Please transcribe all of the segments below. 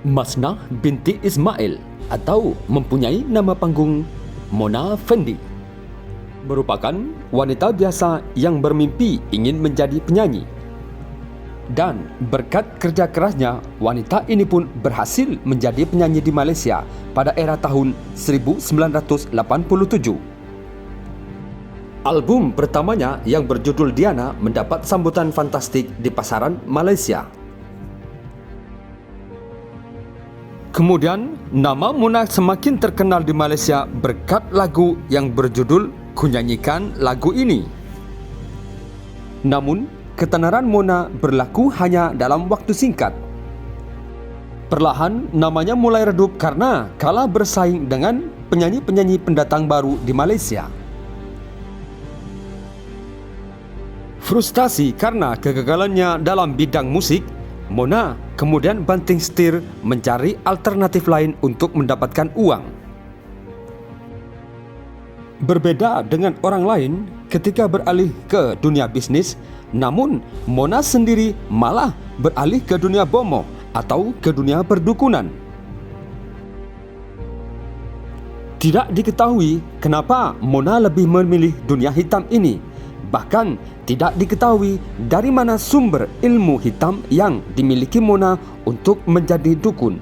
Masnah binti Ismail atau mempunyai nama panggung Mona Fendi merupakan wanita biasa yang bermimpi ingin menjadi penyanyi. Dan berkat kerja kerasnya, wanita ini pun berhasil menjadi penyanyi di Malaysia pada era tahun 1987. Album pertamanya yang berjudul Diana mendapat sambutan fantastik di pasaran Malaysia. Kemudian, nama Mona semakin terkenal di Malaysia berkat lagu yang berjudul Ku Nyanyikan Lagu Ini. Namun, ketenaran Mona berlaku hanya dalam waktu singkat. Perlahan, namanya mulai redup karena kalah bersaing dengan penyanyi-penyanyi pendatang baru di Malaysia. Frustasi karena kegagalannya dalam bidang musik, Mona kemudian banting setir mencari alternatif lain untuk mendapatkan uang. Berbeda dengan orang lain ketika beralih ke dunia bisnis, namun Mona sendiri malah beralih ke dunia bomo atau ke dunia perdukunan. Tidak diketahui kenapa Mona lebih memilih dunia hitam ini. Bahkan tidak diketahui dari mana sumber ilmu hitam yang dimiliki Mona untuk menjadi dukun.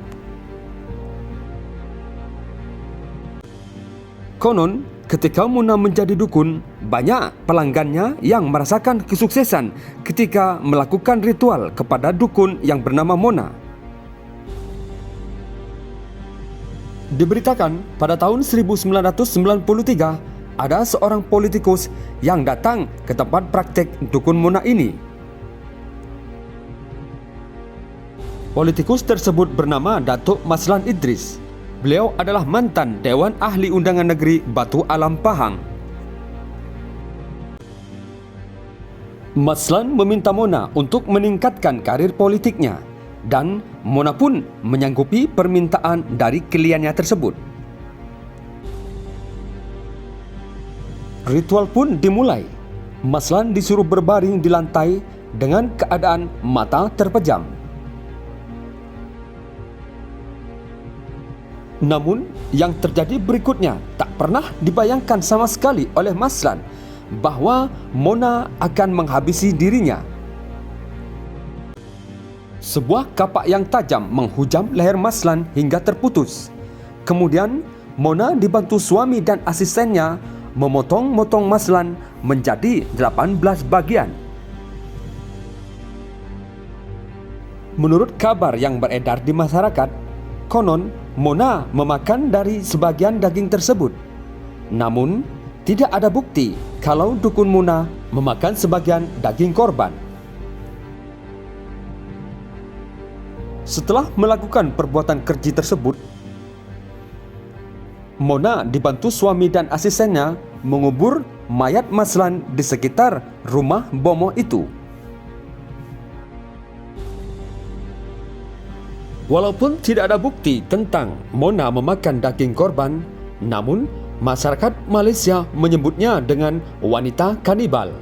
Konon, ketika Mona menjadi dukun, banyak pelanggannya yang merasakan kesuksesan ketika melakukan ritual kepada dukun yang bernama Mona. Diberitakan pada tahun 1993, ada seorang politikus yang datang ke tempat praktek dukun Mona ini. Politikus tersebut bernama Datuk Maslan Idris. Beliau adalah mantan Dewan Ahli Undangan Negeri Batu Alam Pahang. Maslan meminta Mona untuk meningkatkan karir politiknya, dan Mona pun menyanggupi permintaan dari kliennya tersebut. Ritual pun dimulai. Maslan disuruh berbaring di lantai dengan keadaan mata terpejam. Namun, yang terjadi berikutnya tak pernah dibayangkan sama sekali oleh Maslan bahawa Mona akan menghabisi dirinya. Sebuah kapak yang tajam menghujam leher Maslan hingga terputus. Kemudian, Mona dibantu suami dan asistennya memotong-motong Maslan menjadi 18 bagian. Menurut kabar yang beredar di masyarakat, konon Mona memakan dari sebagian daging tersebut. Namun, tidak ada bukti kalau dukun Mona memakan sebagian daging korban. Setelah melakukan perbuatan keji tersebut, Mona dibantu suami dan asistennya mengubur mayat Maslan di sekitar rumah bomoh itu. Walaupun tidak ada bukti tentang Mona memakan daging korban, namun masyarakat Malaysia menyebutnya dengan wanita kanibal.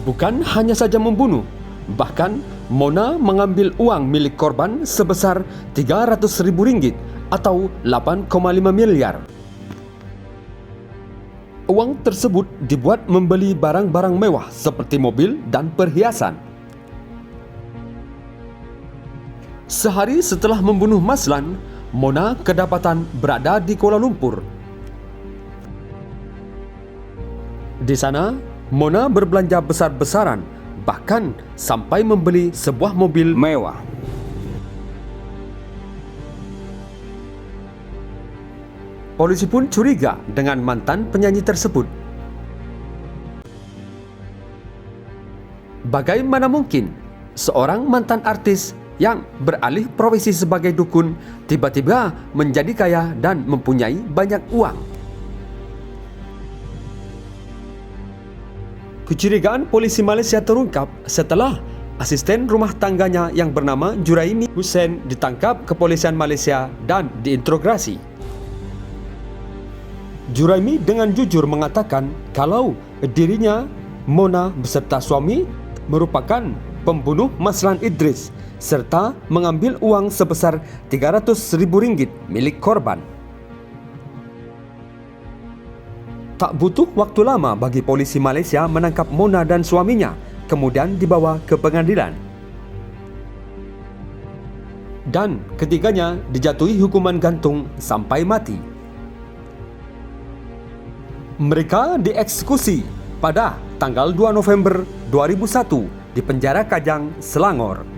Bukan hanya saja membunuh, bahkan Mona mengambil uang milik korban sebesar RM300,000 atau 8,5 miliar. Uang tersebut dibuat membeli barang-barang mewah seperti mobil dan perhiasan. Sehari setelah membunuh Maslan, Mona kedapatan berada di Kuala Lumpur. Di sana, Mona berbelanja besar-besaran, bahkan sampai membeli sebuah mobil mewah. Polisi pun curiga dengan mantan penyanyi tersebut. Bagaimana mungkin seorang mantan artis yang beralih profesi sebagai dukun tiba-tiba menjadi kaya dan mempunyai banyak uang? Kecurigaan polisi Malaysia terungkap setelah asisten rumah tangganya yang bernama Juraimi Hussein ditangkap kepolisian Malaysia dan diinterogasi. Juraimi dengan jujur mengatakan kalau dirinya, Mona beserta suami merupakan pembunuh Maslan Idris serta mengambil uang sebesar Rp300.000 milik korban. Tak butuh waktu lama bagi polisi Malaysia menangkap Mona dan suaminya, kemudian dibawa ke pengadilan. Dan ketiganya dijatuhi hukuman gantung sampai mati. Mereka dieksekusi pada tanggal 2 November 2001 di penjara Kajang, Selangor.